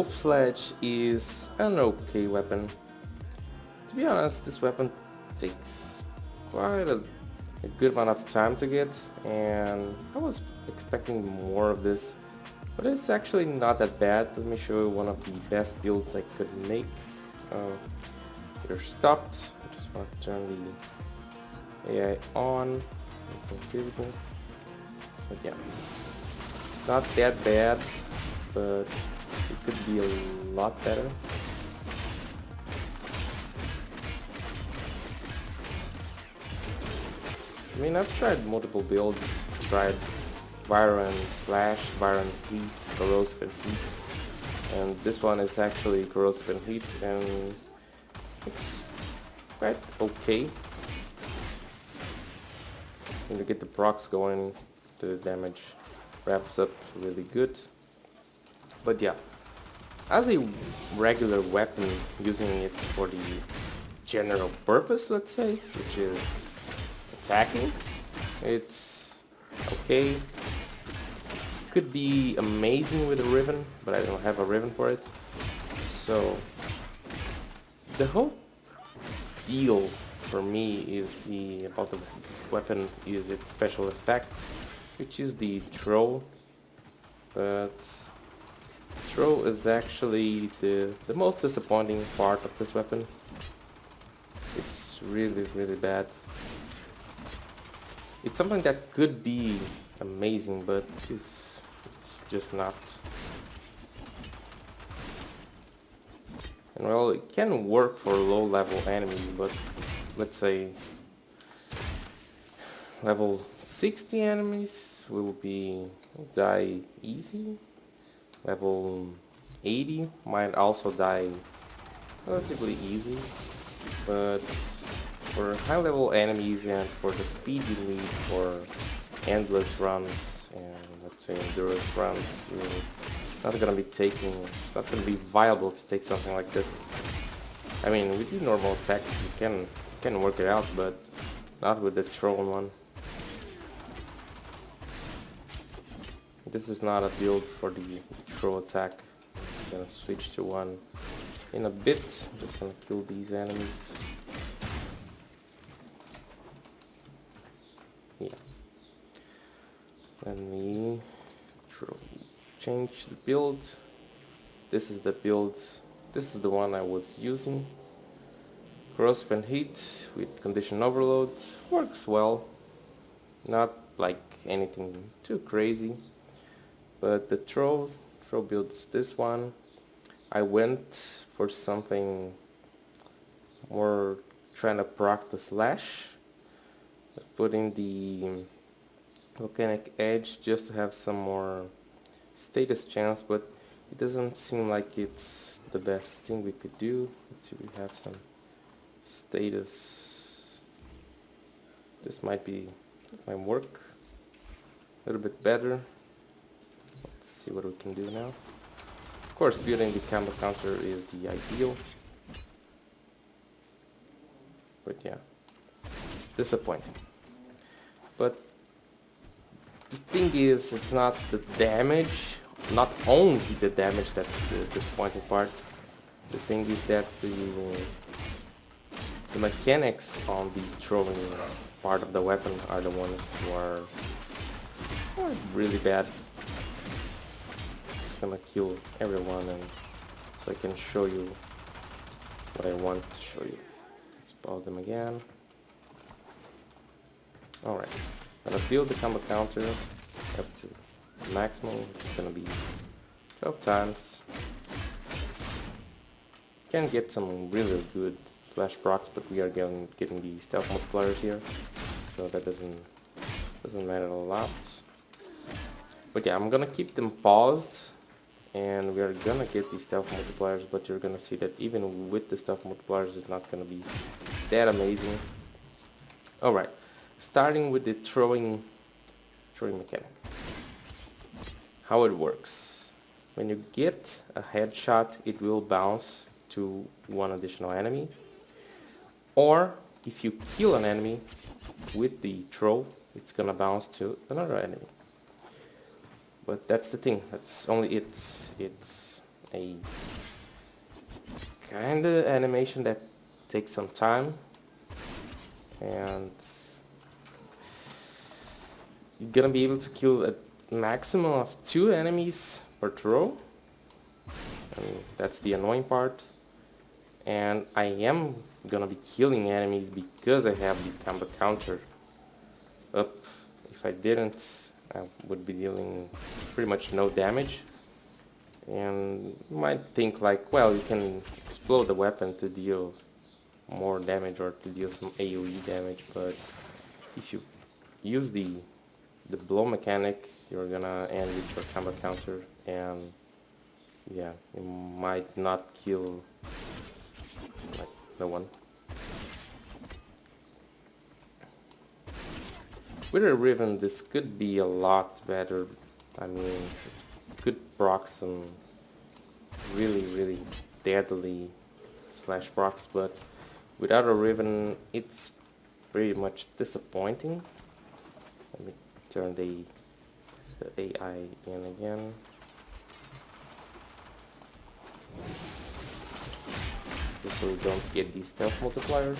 Sledge is an okay weapon. To be honest, this weapon takes quite a good amount of time to get, and I was expecting more of this, but it's actually not that bad. Let me show you one of the best builds I could make. You're stopped. I just want to turn the AI on, make it visible. But yeah, not that bad, but it could be a lot better. I mean, I've tried multiple builds. Tried Byron Slash, Byron Heat, Corrosive and Heat, and this one is actually Corrosive and Heat, and it's quite okay. When you get the procs going, the damage wraps up really good. But yeah, as a regular weapon, using it for the general purpose, let's say, which is attacking, it's okay. Could be amazing with a Riven, but I don't have a Riven for it. So the whole deal for me is about this weapon is its special effect, which is the throw. But throw is actually the most disappointing part of this weapon. It's really bad. It's something that could be amazing, but it's just not. And well, it can work for low level enemies, but let's say level 60 enemies will die easy. Level 80 might also die relatively easy, but for high level enemies and for the speed you need for endless runs and let's say endurance runs, you're not gonna be taking, it's not gonna be viable to take something like this. I mean, with the normal attacks you can work it out, but not with the thrown one. This is not a build for the throw attack. I'm gonna switch to one in a bit. I'm just gonna kill these enemies. Yeah. Let me change the build. This is the build. This is the one I was using. Corrosive and Heat with Condition Overload works well. Not like anything too crazy. But the throw build is this one. I went for something more trying to proc the slash. Putting the volcanic edge just to have some more status chance, but it doesn't seem like it's the best thing we could do. Let's see, we have some status. This might work a little bit better. Let's see what we can do now. Of course, building the combo counter is the ideal, but yeah, disappointing. But the thing is, it's not the damage, not only the damage that's the disappointing part. The thing is that the mechanics on the throwing part of the weapon are the ones who are really bad. Just gonna kill everyone, and so I can show you what I want to show you. Let's pause them again. Alright, I'm gonna build the combo counter up to maximum, which is gonna be 12 times. Can get some really good slash procs, but we are getting the stealth multipliers here, so that doesn't matter a lot. But yeah, I'm gonna keep them paused, and we are gonna get the stealth multipliers, but you're gonna see that even with the stealth multipliers, it's not gonna be that amazing. Alright, starting with the throwing mechanic. How it works. When you get a headshot, it will bounce to one additional enemy, or if you kill an enemy with the throw, it's gonna bounce to another enemy. But that's the thing, that's only it's a kind of animation that takes some time, and you're gonna be able to kill a maximum of 2 enemies per throw. And that's the annoying part. And I am gonna be killing enemies because I have the combo counter up. If I didn't, I would be dealing pretty much no damage. And you might think like, well, you can explode the weapon to deal more damage or to deal some AoE damage, but if you use the blow mechanic, you're gonna end with your combo counter, and yeah, you might not kill like the one. With a Riven, this could be a lot better. I mean, it could proc some really deadly slash procs, but without a Riven, it's pretty much disappointing. Let me turn the AI in again. Just so we don't get these stealth multipliers.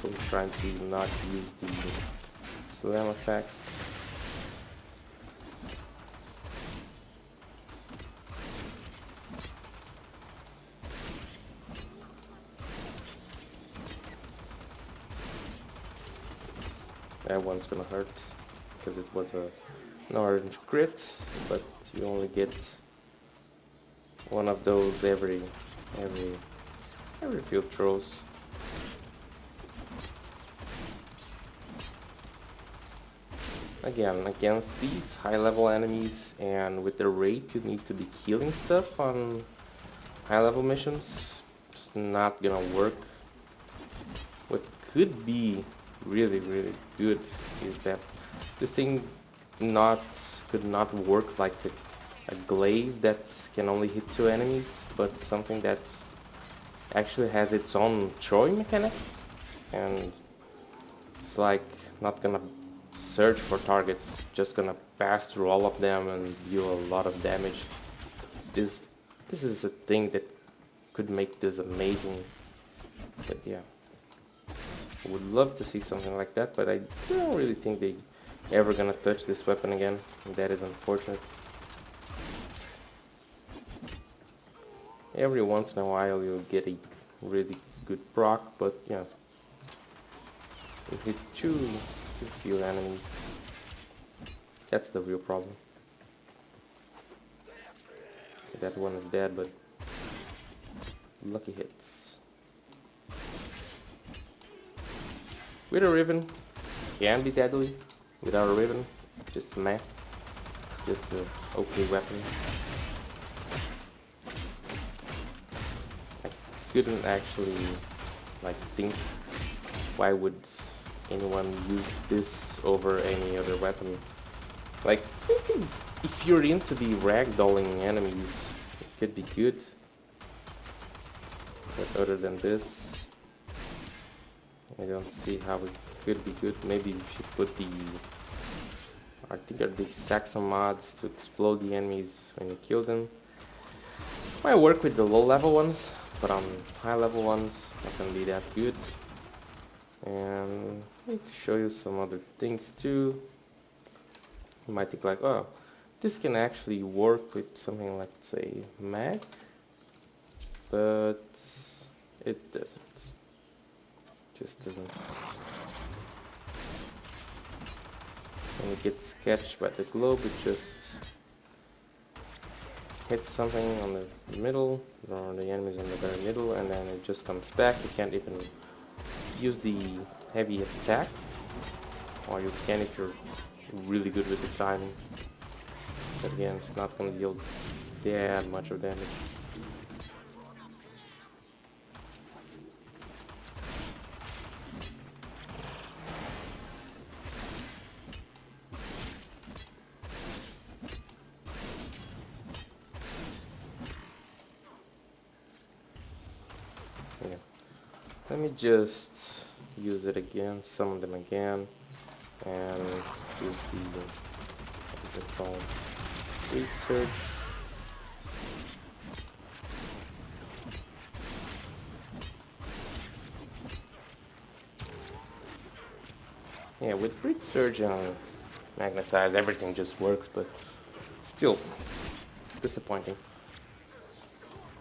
So I'm trying to not use the slam attacks. That one's gonna hurt because it was an orange crit, but you only get one of those every few throws. Again, against these high level enemies and with the rate you need to be killing stuff on high level missions, it's not gonna work. What could be really good is that this thing could not work like a glaive that can only hit 2 enemies, but something that actually has its own throwing mechanic, and it's like not gonna search for targets, just gonna pass through all of them and deal a lot of damage. This is a thing that could make this amazing, but yeah. I would love to see something like that, but I don't really think they ever gonna touch this weapon again. That is unfortunate. Every once in a while you'll get a really good proc, but yeah, you hit too few enemies. That's the real problem. Okay, that one is dead, but lucky hits. With a Riven, can be deadly. Without a Riven, just meh. Just an okay weapon. I couldn't actually like think why would anyone use this over any other weapon. Like, if you're into the ragdolling enemies, it could be good. But other than this, I don't see how it could be good. Maybe you should put the, I think are the Saxon mods to explode the enemies when you kill them. Might work with the low level ones, but on high level ones, not gonna be that good. And I need to show you some other things too. You might think like, oh, this can actually work with something like, say, mag, but it doesn't. Just doesn't. When it gets sketched by the globe, it just hits something on the middle, or the enemies in the very middle, and then it just comes back. You can't even use the heavy attack, or you can if you're really good with the timing. But again, it's not going to deal that much of damage. Yeah. Let me just use it again, summon them again, and use the, what is it called, research. Yeah, with Breed Surge and Magnetize, everything just works, but still disappointing.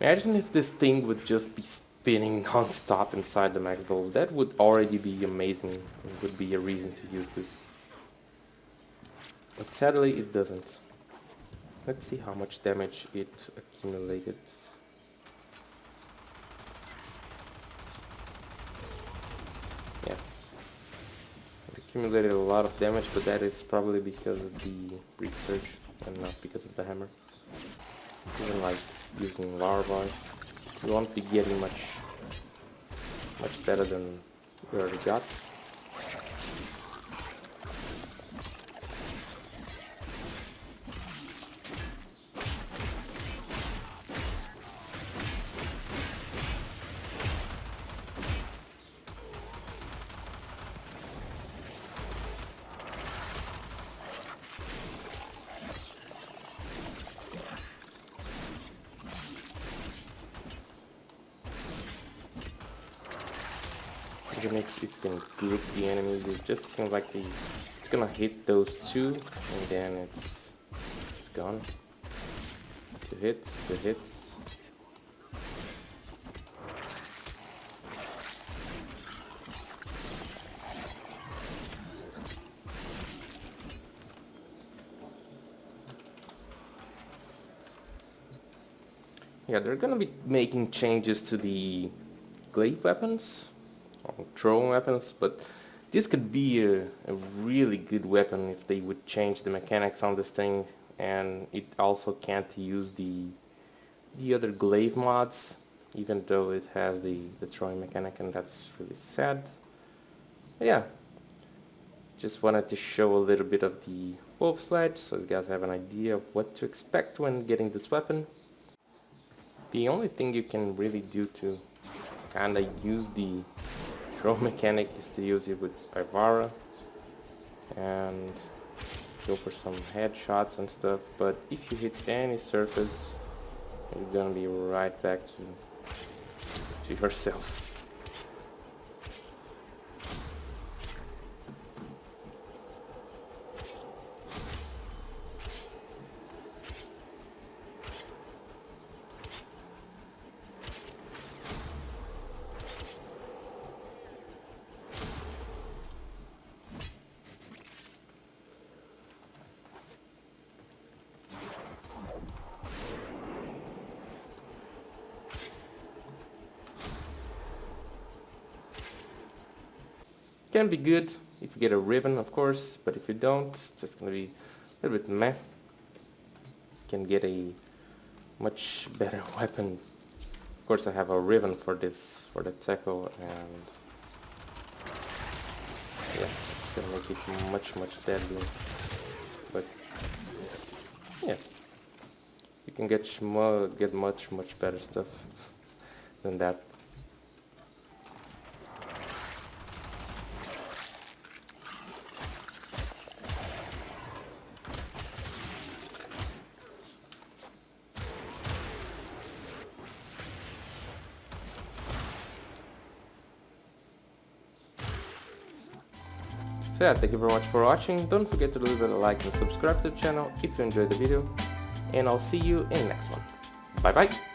Imagine if this thing would just be spinning non-stop inside the max bowl. That would already be amazing and would be a reason to use this. But sadly it doesn't. Let's see how much damage it accumulated. Yeah. It accumulated a lot of damage, but that is probably because of the Breed Surge and not because of the hammer. Even like using larvae, you won't be getting much better than we already got. Even if you can group the enemies, it just seems like it's gonna hit those two and then it's gone. Two hits, two hits. Yeah, they're gonna be making changes to the glaive weapons. Throwing weapons, but this could be a really good weapon if they would change the mechanics on this thing, and it also can't use the other glaive mods, even though it has the throwing mechanic, and that's really sad. But yeah, just wanted to show a little bit of the wolf sledge so you guys have an idea of what to expect when getting this weapon. The only thing you can really do to kinda use the throw mechanic is to use it with Ivara and go for some headshots and stuff, but if you hit any surface you're gonna be right back to yourself. Can be good if you get a ribbon, of course, but if you don't, it's just gonna be a little bit meh. You can get a much better weapon. Of course, I have a ribbon for this, for the tackle, and yeah, it's gonna make it much deadly. But yeah, you can get much better stuff than that. So yeah, thank you very much for watching. Don't forget to leave a like and subscribe to the channel if you enjoyed the video. And I'll see you in the next one. Bye bye!